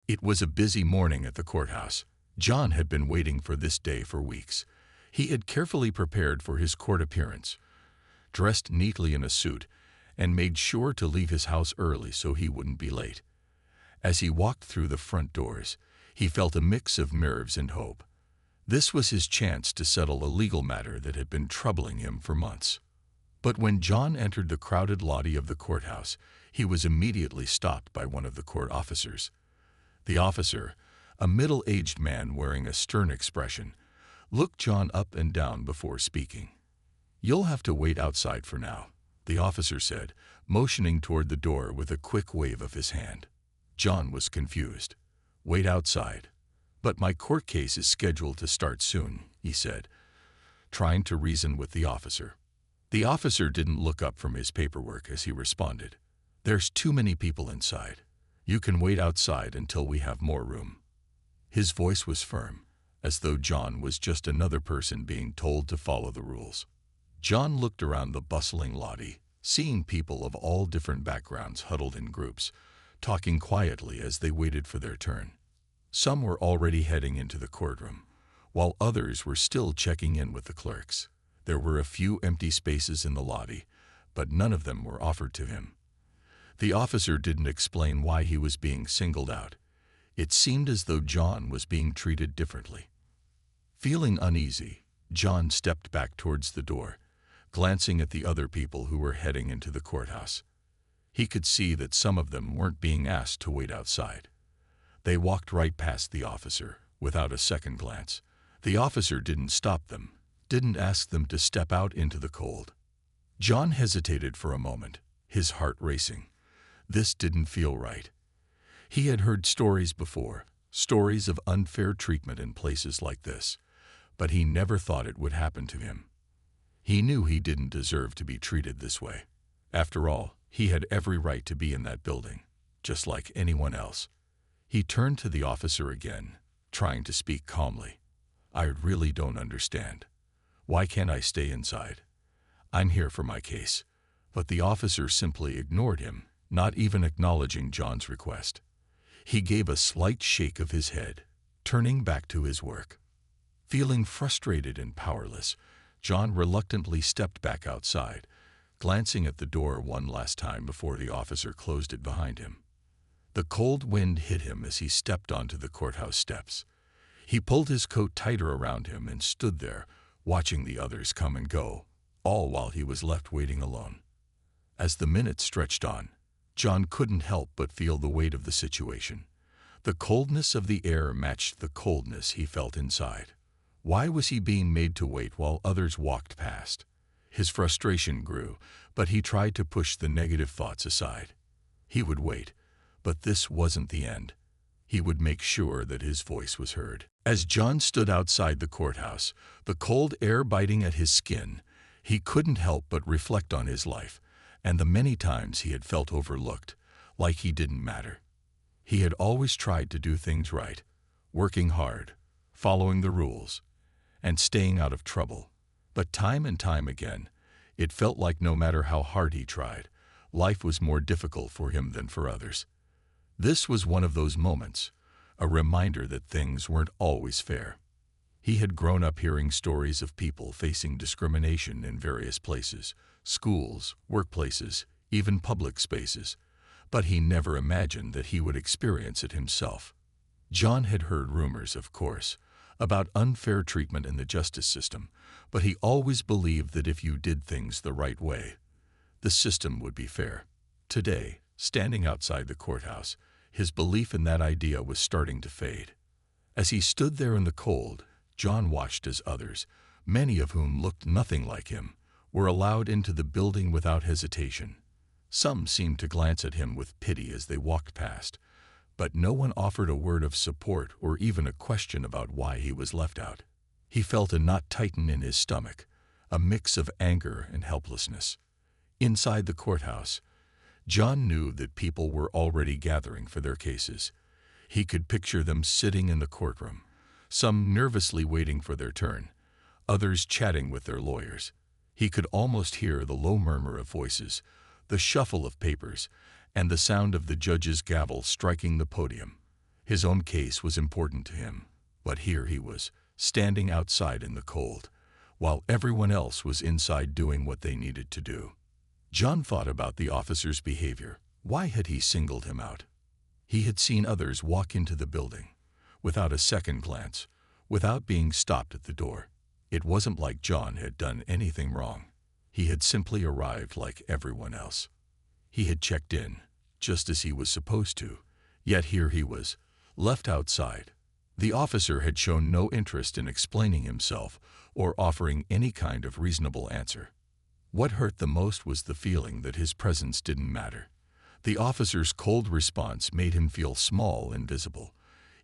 It was a busy morning at the courthouse. John had been waiting for this day for weeks. He had carefully prepared for his court appearance, dressed neatly in a suit, and made sure to leave his house early so he wouldn't be late. As he walked through the front doors, he felt a mix of nerves and hope. This was his chance to settle a legal matter that had been troubling him for months. But when John entered the crowded lobby of the courthouse, he was immediately stopped by one of the court officers. The officer, a middle-aged man wearing a stern expression, looked John up and down before speaking. "You'll have to wait outside for now," the officer said, motioning toward the door with a quick wave of his hand. John was confused. "Wait outside? But my court case is scheduled to start soon," he said, trying to reason with the officer. The officer didn't look up from his paperwork as he responded. "There's too many people inside. You can wait outside until we have more room." His voice was firm, as though John was just another person being told to follow the rules. John looked around the bustling lobby, seeing people of all different backgrounds huddled in groups, talking quietly as they waited for their turn. Some were already heading into the courtroom, while others were still checking in with the clerks. There were a few empty spaces in the lobby, but none of them were offered to him. The officer didn't explain why he was being singled out. It seemed as though John was being treated differently. Feeling uneasy, John stepped back towards the door, glancing at the other people who were heading into the courthouse. He could see that some of them weren't being asked to wait outside. They walked right past the officer, without a second glance. The officer didn't stop them, didn't ask them to step out into the cold. John hesitated for a moment, his heart racing. This didn't feel right. He had heard stories before, stories of unfair treatment in places like this, but he never thought it would happen to him. He knew he didn't deserve to be treated this way. After all, he had every right to be in that building, just like anyone else. He turned to the officer again, trying to speak calmly. "I really don't understand. Why can't I stay inside? I'm here for my case." But the officer simply ignored him, not even acknowledging John's request. He gave a slight shake of his head, turning back to his work. Feeling frustrated and powerless, John reluctantly stepped back outside, glancing at the door one last time before the officer closed it behind him. The cold wind hit him as he stepped onto the courthouse steps. He pulled his coat tighter around him and stood there, watching the others come and go, all while he was left waiting alone. As the minutes stretched on, John couldn't help but feel the weight of the situation. The coldness of the air matched the coldness he felt inside. Why was he being made to wait while others walked past? His frustration grew, but he tried to push the negative thoughts aside. He would wait, but this wasn't the end. He would make sure that his voice was heard. As John stood outside the courthouse, the cold air biting at his skin, he couldn't help but reflect on his life and the many times he had felt overlooked, like he didn't matter. He had always tried to do things right, working hard, following the rules, and staying out of trouble. But time and time again, it felt like no matter how hard he tried, life was more difficult for him than for others. This was one of those moments, a reminder that things weren't always fair. He had grown up hearing stories of people facing discrimination in various places, schools, workplaces, even public spaces, but he never imagined that he would experience it himself. John had heard rumors, of course, about unfair treatment in the justice system, but he always believed that if you did things the right way, the system would be fair. Today, standing outside the courthouse, his belief in that idea was starting to fade. As he stood there in the cold, John watched as others, many of whom looked nothing like him, were allowed into the building without hesitation. Some seemed to glance at him with pity as they walked past, but no one offered a word of support or even a question about why he was left out. He felt a knot tighten in his stomach, a mix of anger and helplessness. Inside the courthouse, John knew that people were already gathering for their cases. He could picture them sitting in the courtroom, some nervously waiting for their turn, others chatting with their lawyers. He could almost hear the low murmur of voices, the shuffle of papers, and the sound of the judge's gavel striking the podium. His own case was important to him, but here he was, standing outside in the cold, while everyone else was inside doing what they needed to do. John thought about the officer's behavior. Why had he singled him out? He had seen others walk into the building, without a second glance, without being stopped at the door. It wasn't like John had done anything wrong. He had simply arrived like everyone else. He had checked in, just as he was supposed to, yet here he was, left outside. The officer had shown no interest in explaining himself or offering any kind of reasonable answer. What hurt the most was the feeling that his presence didn't matter. The officer's cold response made him feel small and visible.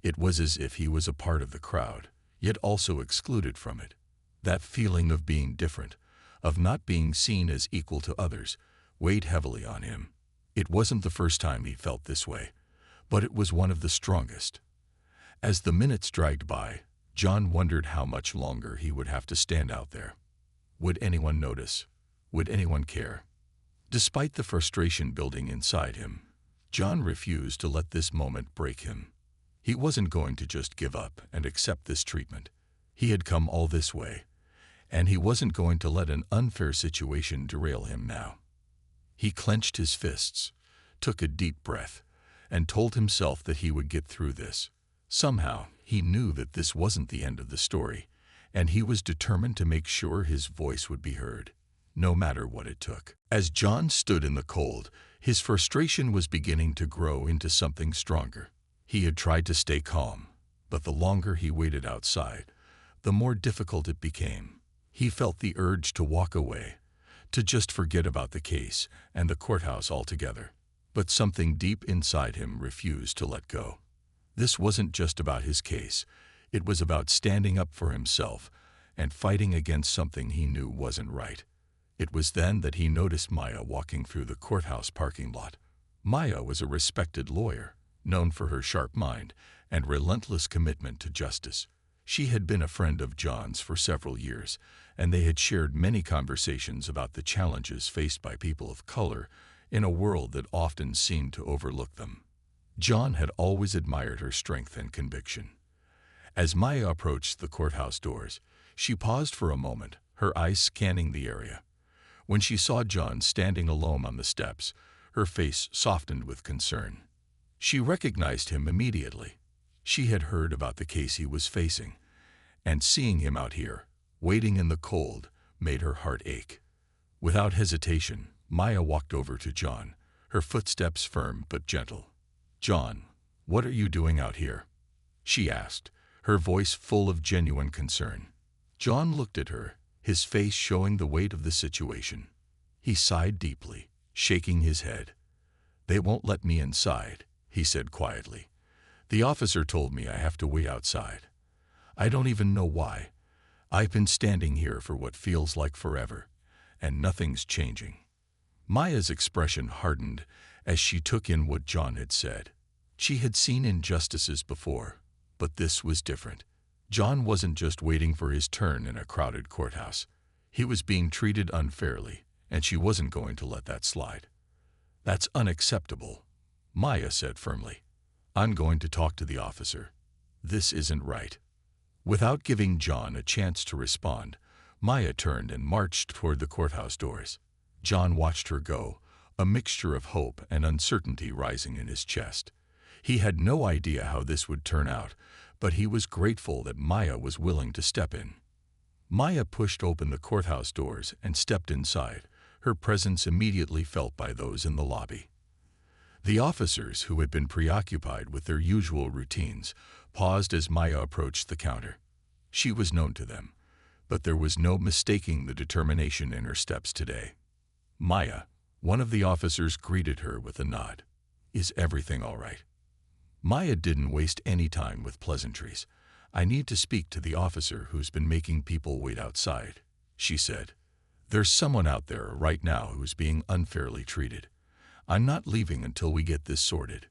It was as if he was a part of the crowd, yet also excluded from it. That feeling of being different, of not being seen as equal to others, weighed heavily on him. It wasn't the first time he felt this way, but it was one of the strongest. As the minutes dragged by, John wondered how much longer he would have to stand out there. Would anyone notice? Would anyone care? Despite the frustration building inside him, John refused to let this moment break him. He wasn't going to just give up and accept this treatment. He had come all this way, and he wasn't going to let an unfair situation derail him now. He clenched his fists, took a deep breath, and told himself that he would get through this. Somehow, he knew that this wasn't the end of the story, and he was determined to make sure his voice would be heard, no matter what it took. As John stood in the cold, his frustration was beginning to grow into something stronger. He had tried to stay calm, but the longer he waited outside, the more difficult it became. He felt the urge to walk away, to just forget about the case and the courthouse altogether. But something deep inside him refused to let go. This wasn't just about his case. It was about standing up for himself and fighting against something he knew wasn't right. It was then that he noticed Maya walking through the courthouse parking lot. Maya was a respected lawyer, known for her sharp mind and relentless commitment to justice. She had been a friend of John's for several years, and they had shared many conversations about the challenges faced by people of color in a world that often seemed to overlook them. John had always admired her strength and conviction. As Maya approached the courthouse doors, she paused for a moment, her eyes scanning the area. When she saw John standing alone on the steps, her face softened with concern. She recognized him immediately. She had heard about the case he was facing, and seeing him out here, waiting in the cold, made her heart ache. Without hesitation, Maya walked over to John, her footsteps firm but gentle. "John, what are you doing out here?" she asked, her voice full of genuine concern. John looked at her, his face showing the weight of the situation. He sighed deeply, shaking his head. "They won't let me inside," he said quietly. "The officer told me I have to wait outside. I don't even know why. I've been standing here for what feels like forever, and nothing's changing." Maya's expression hardened as she took in what John had said. She had seen injustices before, but this was different. John wasn't just waiting for his turn in a crowded courthouse. He was being treated unfairly, and she wasn't going to let that slide. "That's unacceptable," Maya said firmly. "I'm going to talk to the officer. This isn't right." Without giving John a chance to respond, Maya turned and marched toward the courthouse doors. John watched her go, a mixture of hope and uncertainty rising in his chest. He had no idea how this would turn out, but he was grateful that Maya was willing to step in. Maya pushed open the courthouse doors and stepped inside, her presence immediately felt by those in the lobby. The officers, who had been preoccupied with their usual routines, paused as Maya approached the counter. She was known to them, but there was no mistaking the determination in her steps today. "Maya," one of the officers greeted her with a nod. "Is everything all right?" Maya didn't waste any time with pleasantries. "I need to speak to the officer who's been making people wait outside," she said. "There's someone out there right now who's being unfairly treated. I'm not leaving until we get this sorted."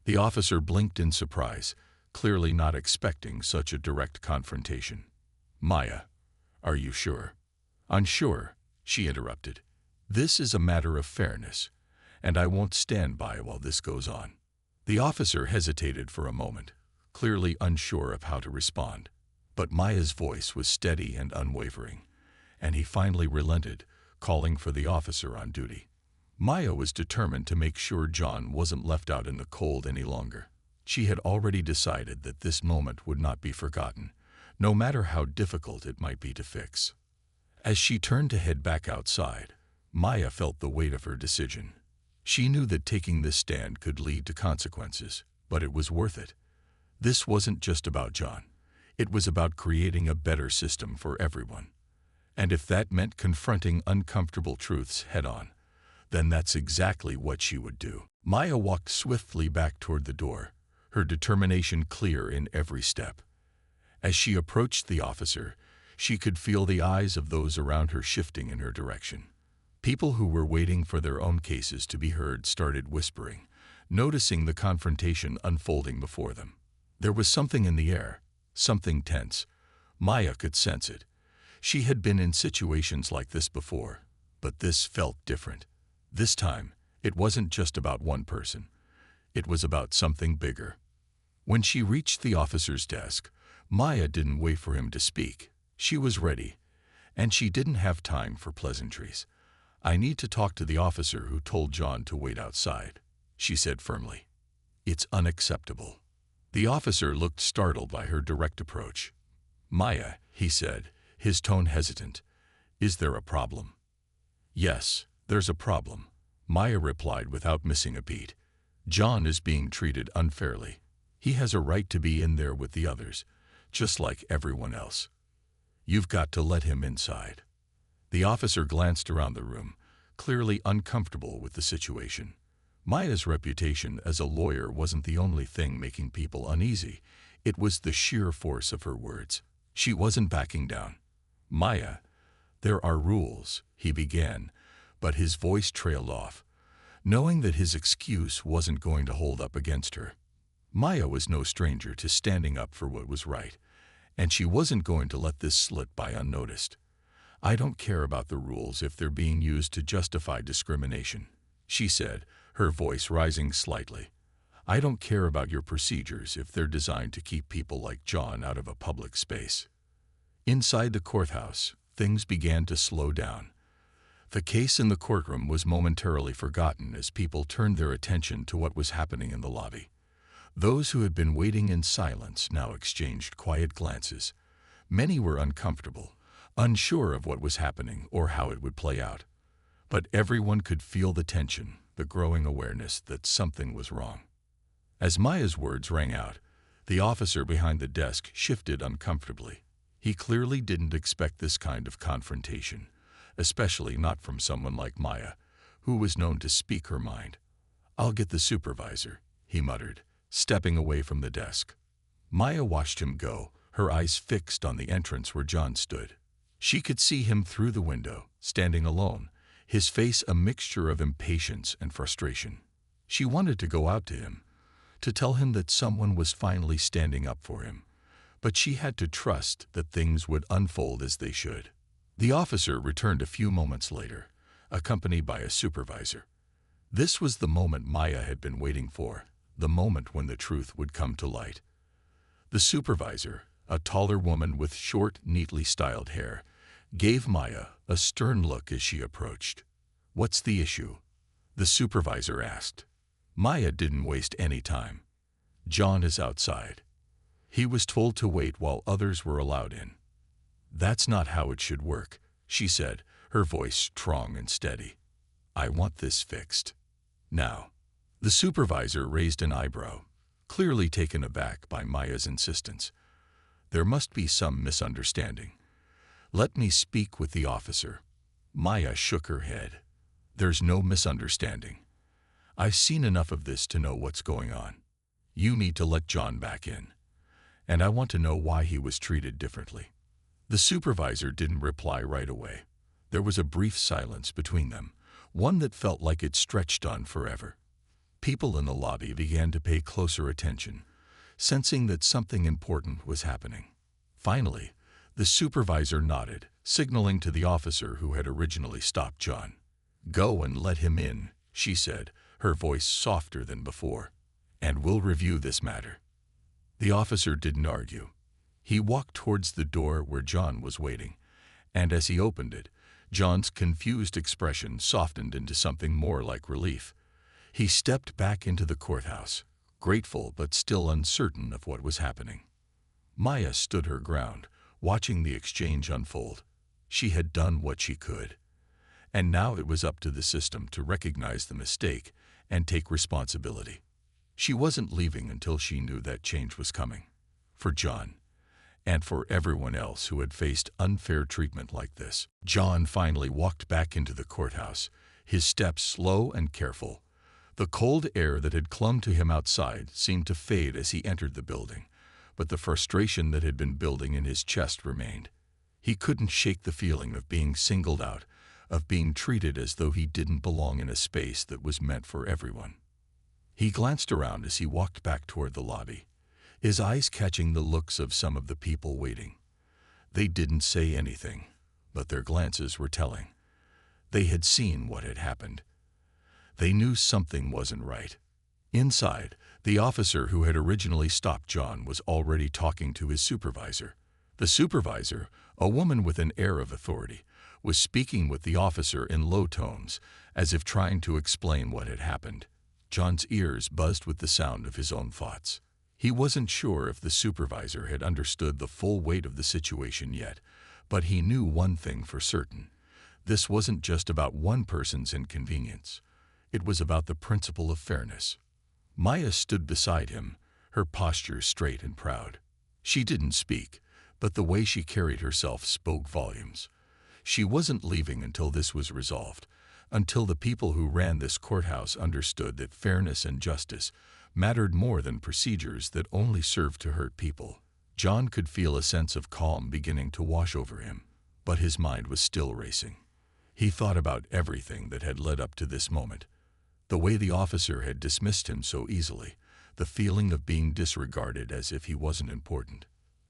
The officer blinked in surprise, clearly not expecting such a direct confrontation. "Maya, are you sure?" "Unsure," she interrupted. "This is a matter of fairness, and I won't stand by while this goes on." The officer hesitated for a moment, clearly unsure of how to respond. But Maya's voice was steady and unwavering, and he finally relented, calling for the officer on duty. Maya was determined to make sure John wasn't left out in the cold any longer. She had already decided that this moment would not be forgotten, no matter how difficult it might be to fix. As she turned to head back outside, Maya felt the weight of her decision. She knew that taking this stand could lead to consequences, but it was worth it. This wasn't just about John. It was about creating a better system for everyone. And if that meant confronting uncomfortable truths head-on, then that's exactly what she would do. Maya walked swiftly back toward the door, her determination clear in every step. As she approached the officer, she could feel the eyes of those around her shifting in her direction. People who were waiting for their own cases to be heard started whispering, noticing the confrontation unfolding before them. There was something in the air, something tense. Maya could sense it. She had been in situations like this before, but this felt different. This time, it wasn't just about one person. It was about something bigger. When she reached the officer's desk, Maya didn't wait for him to speak. She was ready, and she didn't have time for pleasantries. "I need to talk to the officer who told John to wait outside," she said firmly. "It's unacceptable." The officer looked startled by her direct approach. "Maya," he said, his tone hesitant, "is there a problem?" "Yes, there's a problem," Maya replied without missing a beat. "John is being treated unfairly. He has a right to be in there with the others, just like everyone else. You've got to let him inside." The officer glanced around the room, clearly uncomfortable with the situation. Maya's reputation as a lawyer wasn't the only thing making people uneasy. It was the sheer force of her words. She wasn't backing down. "Maya, there are rules," he began, but his voice trailed off, knowing that his excuse wasn't going to hold up against her. Maya was no stranger to standing up for what was right, and she wasn't going to let this slip by unnoticed. "I don't care about the rules if they're being used to justify discrimination," she said, her voice rising slightly. "I don't care about your procedures if they're designed to keep people like John out of a public space." Inside the courthouse, things began to slow down. The case in the courtroom was momentarily forgotten as people turned their attention to what was happening in the lobby. Those who had been waiting in silence now exchanged quiet glances. Many were uncomfortable, unsure of what was happening or how it would play out. But everyone could feel the tension, the growing awareness that something was wrong. As Maya's words rang out, the officer behind the desk shifted uncomfortably. He clearly didn't expect this kind of confrontation, especially not from someone like Maya, who was known to speak her mind. "I'll get the supervisor," he muttered, stepping away from the desk. Maya watched him go, her eyes fixed on the entrance where John stood. She could see him through the window, standing alone, his face a mixture of impatience and frustration. She wanted to go out to him, to tell him that someone was finally standing up for him, but she had to trust that things would unfold as they should. The officer returned a few moments later, accompanied by a supervisor. This was the moment Maya had been waiting for, the moment when the truth would come to light. The supervisor, a taller woman with short, neatly styled hair, gave Maya a stern look as she approached. "What's the issue?" the supervisor asked. Maya didn't waste any time. "John is outside. He was told to wait while others were allowed in." "That's not how it should work," she said, her voice strong and steady. "I want this fixed now." The supervisor raised an eyebrow, clearly taken aback by Maya's insistence. "There must be some misunderstanding. Let me speak with the officer." Maya shook her head. "There's no misunderstanding. I've seen enough of this to know what's going on. You need to let John back in. And I want to know why he was treated differently." The supervisor didn't reply right away. There was a brief silence between them, one that felt like it stretched on forever. People in the lobby began to pay closer attention, sensing that something important was happening. Finally, the supervisor nodded, signaling to the officer who had originally stopped John. "Go and let him in," she said, her voice softer than before. and we'll review this matter." The officer didn't argue. He walked towards the door where John was waiting, and as he opened it, John's confused expression softened into something more like relief. He stepped back into the courthouse, grateful but still uncertain of what was happening. Maya stood her ground, watching the exchange unfold. She had done what she could, and now it was up to the system to recognize the mistake and take responsibility. She wasn't leaving until she knew that change was coming. For John, and for everyone else who had faced unfair treatment like this. John finally walked back into the courthouse, his steps slow and careful. The cold air that had clung to him outside seemed to fade as he entered the building, but the frustration that had been building in his chest remained. He couldn't shake the feeling of being singled out, of being treated as though he didn't belong in a space that was meant for everyone. He glanced around as he walked back toward the lobby, his eyes catching the looks of some of the people waiting. They didn't say anything, but their glances were telling. They had seen what had happened. They knew something wasn't right. Inside, the officer who had originally stopped John was already talking to his supervisor. The supervisor, a woman with an air of authority, was speaking with the officer in low tones, as if trying to explain what had happened. John's ears buzzed with the sound of his own thoughts. He wasn't sure if the supervisor had understood the full weight of the situation yet, but he knew one thing for certain. This wasn't just about one person's inconvenience. It was about the principle of fairness. Maya stood beside him, her posture straight and proud. She didn't speak, but the way she carried herself spoke volumes. She wasn't leaving until this was resolved, until the people who ran this courthouse understood that fairness and justice mattered more than procedures that only served to hurt people. John could feel a sense of calm beginning to wash over him, but his mind was still racing. He thought about everything that had led up to this moment. The way the officer had dismissed him so easily, the feeling of being disregarded as if he wasn't important.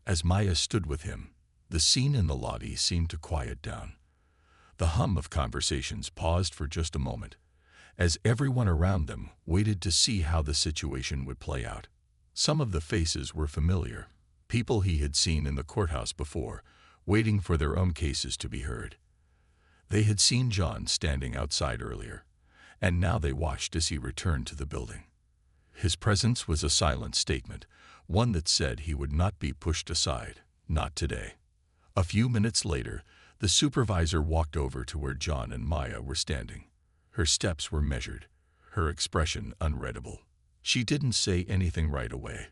As Maya stood with him, the scene in the lobby seemed to quiet down. The hum of conversations paused for just a moment, as everyone around them waited to see how the situation would play out. Some of the faces were familiar, people he had seen in the courthouse before, waiting for their own cases to be heard. They had seen John standing outside earlier, and now they watched as he returned to the building. His presence was a silent statement, one that said he would not be pushed aside, not today. A few minutes later, the supervisor walked over to where John and Maya were standing. Her steps were measured, her expression unreadable. She didn't say anything right away,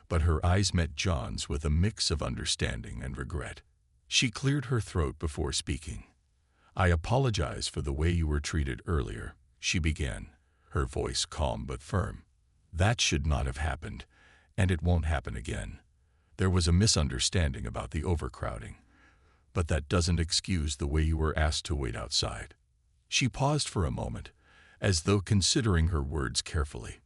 but her eyes met John's with a mix of understanding and regret. She cleared her throat before speaking. "I apologize for the way you were treated earlier," she began, her voice calm but firm. "That should not have happened, and it won't happen again. There was a misunderstanding about the overcrowding, but that doesn't excuse the way you were asked to wait outside." She paused for a moment, as though considering her words carefully.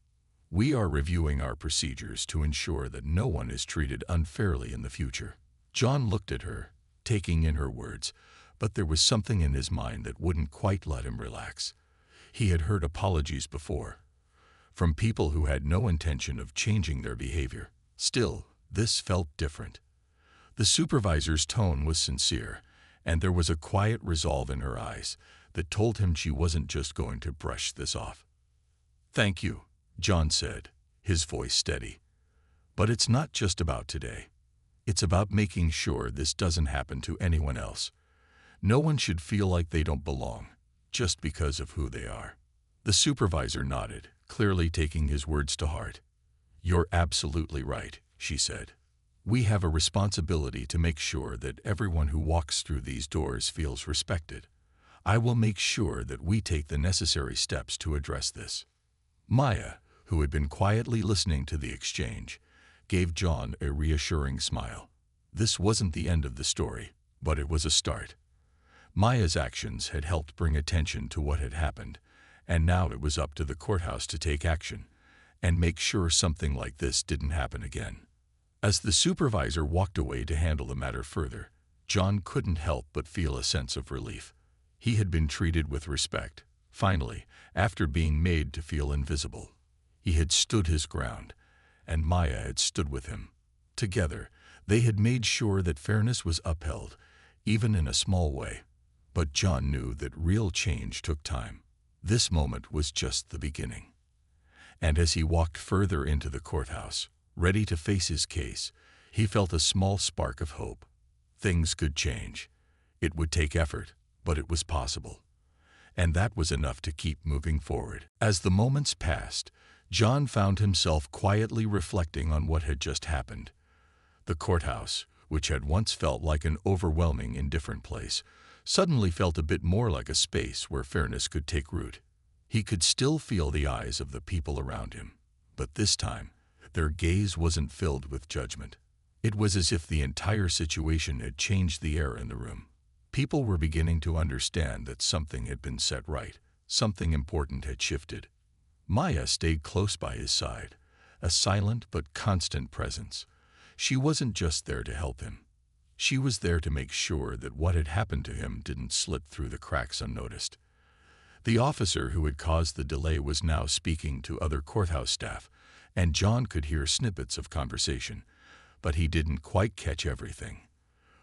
"We are reviewing our procedures to ensure that no one is treated unfairly in the future." John looked at her, taking in her words, but there was something in his mind that wouldn't quite let him relax. He had heard apologies before, from people who had no intention of changing their behavior. Still, this felt different. The supervisor's tone was sincere, and there was a quiet resolve in her eyes that told him she wasn't just going to brush this off. "Thank you," John said, his voice steady. "But it's not just about today. It's about making sure this doesn't happen to anyone else. No one should feel like they don't belong, just because of who they are." The supervisor nodded, clearly taking his words to heart. "You're absolutely right," she said. "We have a responsibility to make sure that everyone who walks through these doors feels respected. I will make sure that we take the necessary steps to address this." Maya, who had been quietly listening to the exchange, gave John a reassuring smile. This wasn't the end of the story, but it was a start. Maya's actions had helped bring attention to what had happened, and now it was up to the courthouse to take action and make sure something like this didn't happen again. As the supervisor walked away to handle the matter further, John couldn't help but feel a sense of relief. He had been treated with respect, finally, after being made to feel invisible. He had stood his ground, and Maya had stood with him. Together, they had made sure that fairness was upheld, even in a small way. But John knew that real change took time. This moment was just the beginning. And as he walked further into the courthouse, ready to face his case, he felt a small spark of hope. Things could change. It would take effort, but it was possible. And that was enough to keep moving forward. As the moments passed, John found himself quietly reflecting on what had just happened. The courthouse, which had once felt like an overwhelming, indifferent place, suddenly felt a bit more like a space where fairness could take root. He could still feel the eyes of the people around him, but this time, their gaze wasn't filled with judgment. It was as if the entire situation had changed the air in the room. People were beginning to understand that something had been set right, something important had shifted. Maya stayed close by his side, a silent but constant presence. She wasn't just there to help him. She was there to make sure that what had happened to him didn't slip through the cracks unnoticed. The officer who had caused the delay was now speaking to other courthouse staff, and John could hear snippets of conversation, but he didn't quite catch everything.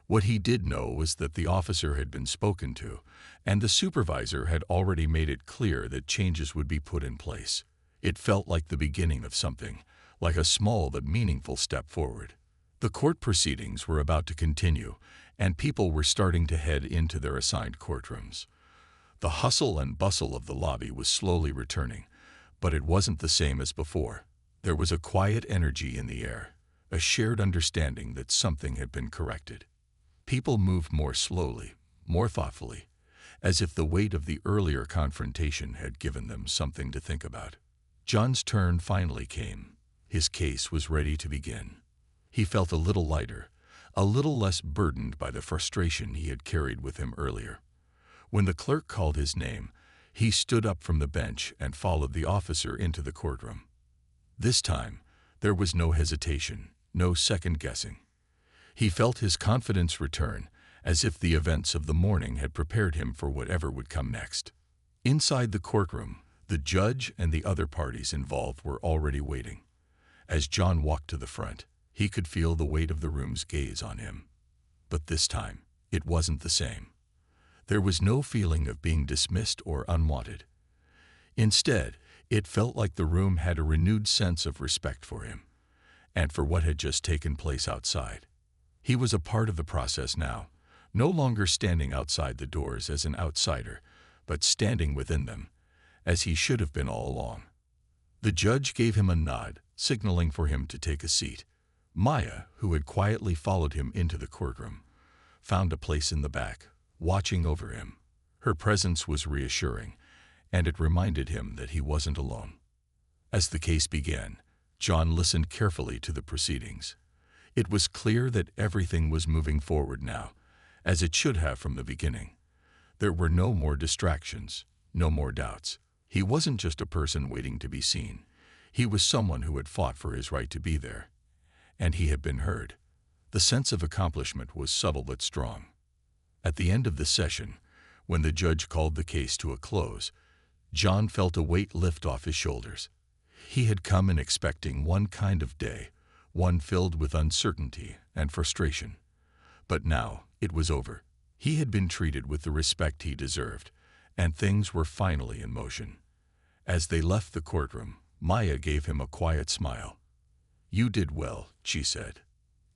What he did know was that the officer had been spoken to, and the supervisor had already made it clear that changes would be put in place. It felt like the beginning of something, like a small but meaningful step forward. The court proceedings were about to continue, and people were starting to head into their assigned courtrooms. The hustle and bustle of the lobby was slowly returning, but it wasn't the same as before. There was a quiet energy in the air, a shared understanding that something had been corrected. People moved more slowly, more thoughtfully, as if the weight of the earlier confrontation had given them something to think about. John's turn finally came. His case was ready to begin. He felt a little lighter, a little less burdened by the frustration he had carried with him earlier. When the clerk called his name, he stood up from the bench and followed the officer into the courtroom. This time, there was no hesitation, no second-guessing. He felt his confidence return, as if the events of the morning had prepared him for whatever would come next. Inside the courtroom, the judge and the other parties involved were already waiting. As John walked to the front, he could feel the weight of the room's gaze on him. But this time, it wasn't the same. There was no feeling of being dismissed or unwanted. Instead, it felt like the room had a renewed sense of respect for him, and for what had just taken place outside. He was a part of the process now, no longer standing outside the doors as an outsider, but standing within them, as he should have been all along. The judge gave him a nod, signaling for him to take a seat. Maya, who had quietly followed him into the courtroom, found a place in the back, watching over him. Her presence was reassuring, and it reminded him that he wasn't alone. As the case began, John listened carefully to the proceedings. It was clear that everything was moving forward now, as it should have from the beginning. There were no more distractions, no more doubts. He wasn't just a person waiting to be seen. He was someone who had fought for his right to be there. And he had been heard. The sense of accomplishment was subtle but strong. At the end of the session, when the judge called the case to a close, John felt a weight lift off his shoulders. He had come in expecting one kind of day, one filled with uncertainty and frustration. But now it was over. He had been treated with the respect he deserved, and things were finally in motion. As they left the courtroom, Maya gave him a quiet smile. "You did well," she said.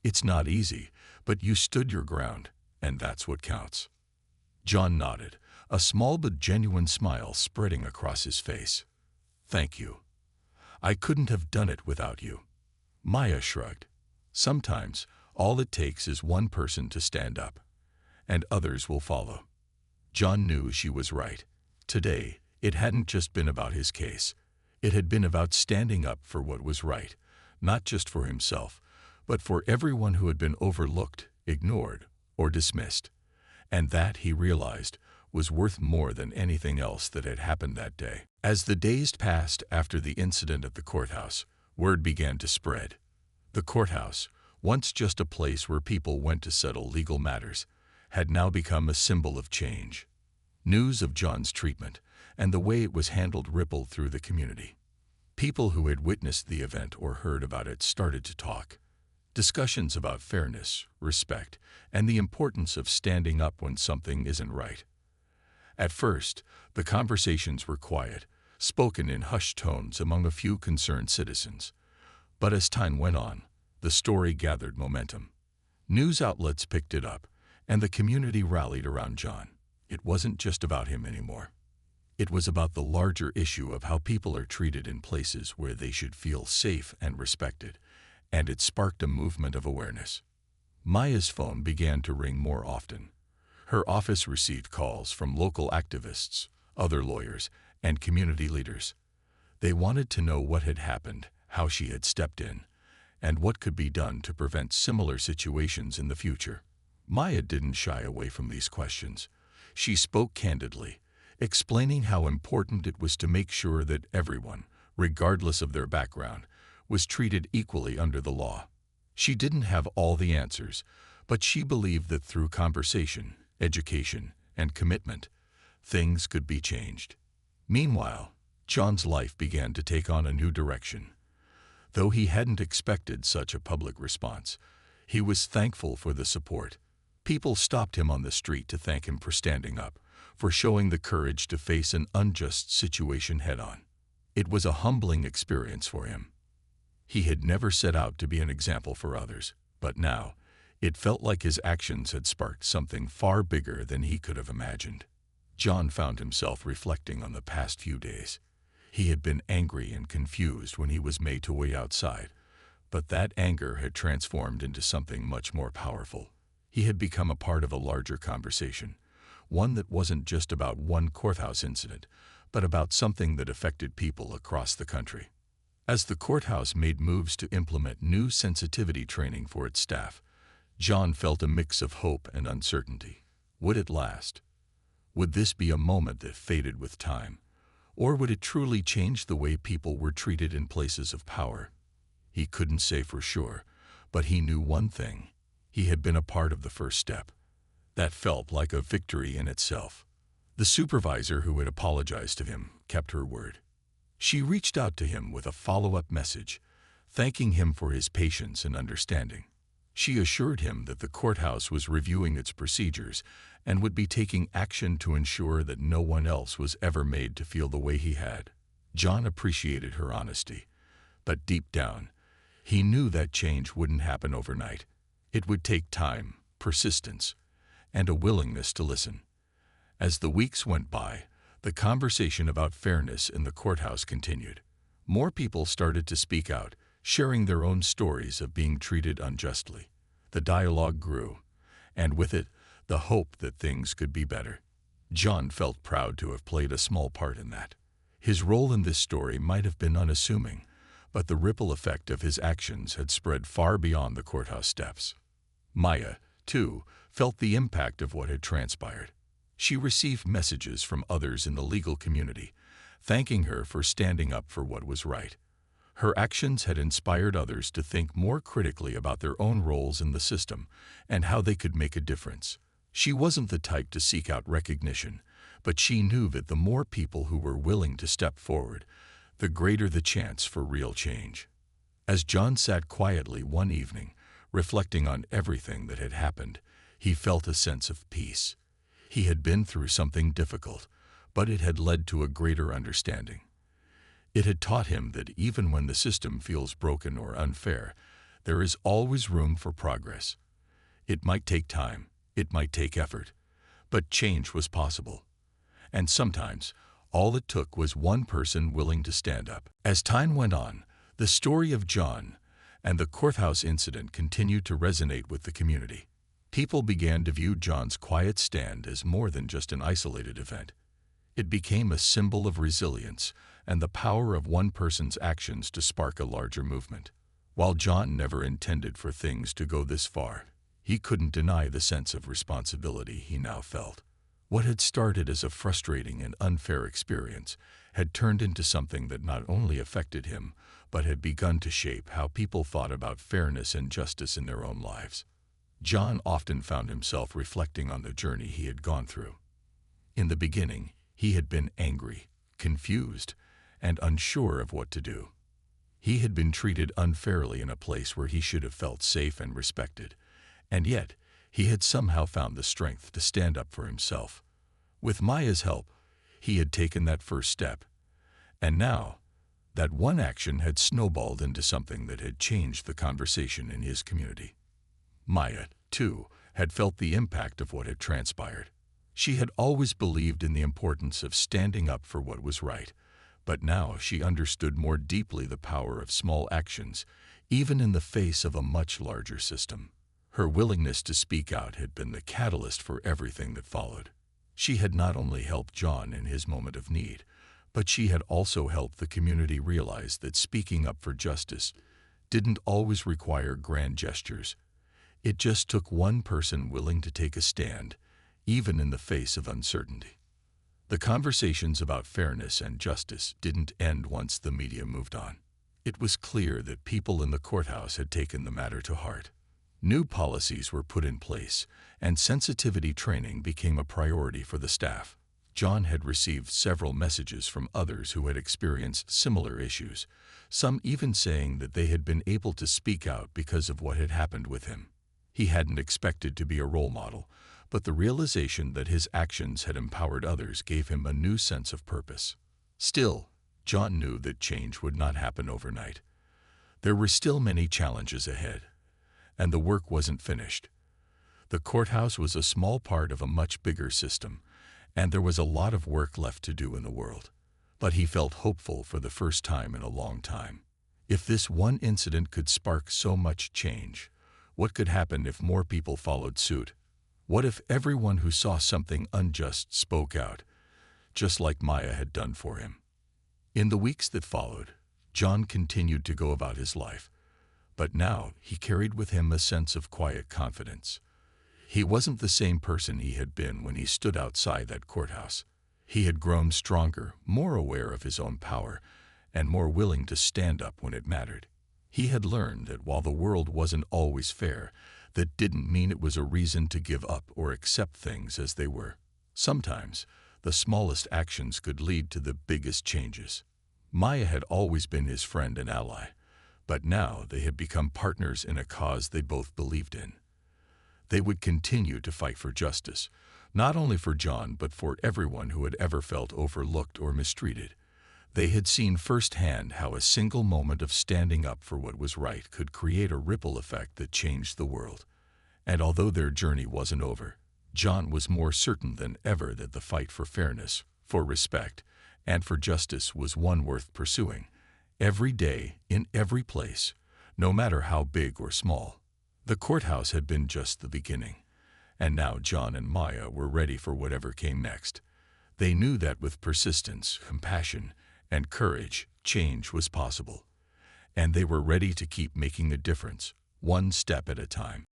"It's not easy, but you stood your ground, and that's what counts." John nodded, a small but genuine smile spreading across his face. "Thank you. I couldn't have done it without you." Maya shrugged. "Sometimes all it takes is one person to stand up, and others will follow." John knew she was right. Today, it hadn't just been about his case. It had been about standing up for what was right, not just for himself, but for everyone who had been overlooked, ignored, or dismissed. And that, he realized, was worth more than anything else that had happened that day. As the days passed after the incident at the courthouse, word began to spread. The courthouse, once just a place where people went to settle legal matters, had now become a symbol of change. News of John's treatment and the way it was handled rippled through the community. People who had witnessed the event or heard about it started to talk. Discussions about fairness, respect, and the importance of standing up when something isn't right. At first, the conversations were quiet, spoken in hushed tones among a few concerned citizens. But as time went on, the story gathered momentum. News outlets picked it up, and the community rallied around John. It wasn't just about him anymore. It was about the larger issue of how people are treated in places where they should feel safe and respected, and it sparked a movement of awareness. Maya's phone began to ring more often. Her office received calls from local activists, other lawyers, and community leaders. They wanted to know what had happened, how she had stepped in, and what could be done to prevent similar situations in the future. Maya didn't shy away from these questions. She spoke candidly, explaining how important it was to make sure that everyone, regardless of their background, was treated equally under the law. She didn't have all the answers, but she believed that through conversation, education, and commitment, things could be changed. Meanwhile, John's life began to take on a new direction. Though he hadn't expected such a public response, he was thankful for the support. People stopped him on the street to thank him for standing up, for showing the courage to face an unjust situation head-on. It was a humbling experience for him. He had never set out to be an example for others, but now, it felt like his actions had sparked something far bigger than he could have imagined. John found himself reflecting on the past few days. He had been angry and confused when he was made to wait outside, but that anger had transformed into something much more powerful. He had become a part of a larger conversation, one that wasn't just about one courthouse incident, but about something that affected people across the country. As the courthouse made moves to implement new sensitivity training for its staff, John felt a mix of hope and uncertainty. Would it last? Would this be a moment that faded with time? Or would it truly change the way people were treated in places of power? He couldn't say for sure, but he knew one thing. He had been a part of the first step. That felt like a victory in itself. The supervisor who had apologized to him kept her word. She reached out to him with a follow-up message, thanking him for his patience and understanding. She assured him that the courthouse was reviewing its procedures and would be taking action to ensure that no one else was ever made to feel the way he had. John appreciated her honesty, but deep down, he knew that change wouldn't happen overnight. It would take time, persistence, and a willingness to listen. As the weeks went by, the conversation about fairness in the courthouse continued. More people started to speak out, sharing their own stories of being treated unjustly. The dialogue grew, and with it, the hope that things could be better. John felt proud to have played a small part in that. His role in this story might have been unassuming, but the ripple effect of his actions had spread far beyond the courthouse steps. Maya, too, felt the impact of what had transpired. She received messages from others in the legal community, thanking her for standing up for what was right. Her actions had inspired others to think more critically about their own roles in the system and how they could make a difference. She wasn't the type to seek out recognition, but she knew that the more people who were willing to step forward, the greater the chance for real change. As John sat quietly one evening, reflecting on everything that had happened, he felt a sense of peace. He had been through something difficult, but it had led to a greater understanding. It had taught him that even when the system feels broken or unfair, there is always room for progress. It might take time, it might take effort, but change was possible. And sometimes, all it took was one person willing to stand up. As time went on, the story of John and the courthouse incident continued to resonate with the community. People began to view John's quiet stand as more than just an isolated event. It became a symbol of resilience and the power of one person's actions to spark a larger movement. While John never intended for things to go this far, he couldn't deny the sense of responsibility he now felt. What had started as a frustrating and unfair experience had turned into something that not only affected him, but had begun to shape how people thought about fairness and justice in their own lives. John often found himself reflecting on the journey he had gone through. In the beginning, he had been angry, confused, and unsure of what to do. He had been treated unfairly in a place where he should have felt safe and respected, and yet he had somehow found the strength to stand up for himself. With Maya's help, he had taken that first step, and now that one action had snowballed into something that had changed the conversation in his community. Maya, too, had felt the impact of what had transpired. She had always believed in the importance of standing up for what was right, but now she understood more deeply the power of small actions, even in the face of a much larger system. Her willingness to speak out had been the catalyst for everything that followed. She had not only helped John in his moment of need, but she had also helped the community realize that speaking up for justice didn't always require grand gestures. It just took one person willing to take a stand, even in the face of uncertainty. The conversations about fairness and justice didn't end once the media moved on. It was clear that people in the courthouse had taken the matter to heart. New policies were put in place, and sensitivity training became a priority for the staff. John had received several messages from others who had experienced similar issues, some even saying that they had been able to speak out because of what had happened with him. He hadn't expected to be a role model, but the realization that his actions had empowered others gave him a new sense of purpose. Still, John knew that change would not happen overnight. There were still many challenges ahead, and the work wasn't finished. The courthouse was a small part of a much bigger system, and there was a lot of work left to do in the world. But he felt hopeful for the first time in a long time. If this one incident could spark so much change, what could happen if more people followed suit? What if everyone who saw something unjust spoke out, just like Maya had done for him? In the weeks that followed, John continued to go about his life, but now he carried with him a sense of quiet confidence. He wasn't the same person he had been when he stood outside that courthouse. He had grown stronger, more aware of his own power, and more willing to stand up when it mattered. He had learned that while the world wasn't always fair, that didn't mean it was a reason to give up or accept things as they were. Sometimes, the smallest actions could lead to the biggest changes. Maya had always been his friend and ally, but now they had become partners in a cause they both believed in. They would continue to fight for justice, not only for John but for everyone who had ever felt overlooked or mistreated. They had seen firsthand how a single moment of standing up for what was right could create a ripple effect that changed the world. And although their journey wasn't over, John was more certain than ever that the fight for fairness, for respect, and for justice was one worth pursuing, every day, in every place, no matter how big or small. The courthouse had been just the beginning, and now John and Maya were ready for whatever came next. They knew that with persistence, compassion, and courage, change was possible, and they were ready to keep making a difference, one step at a time.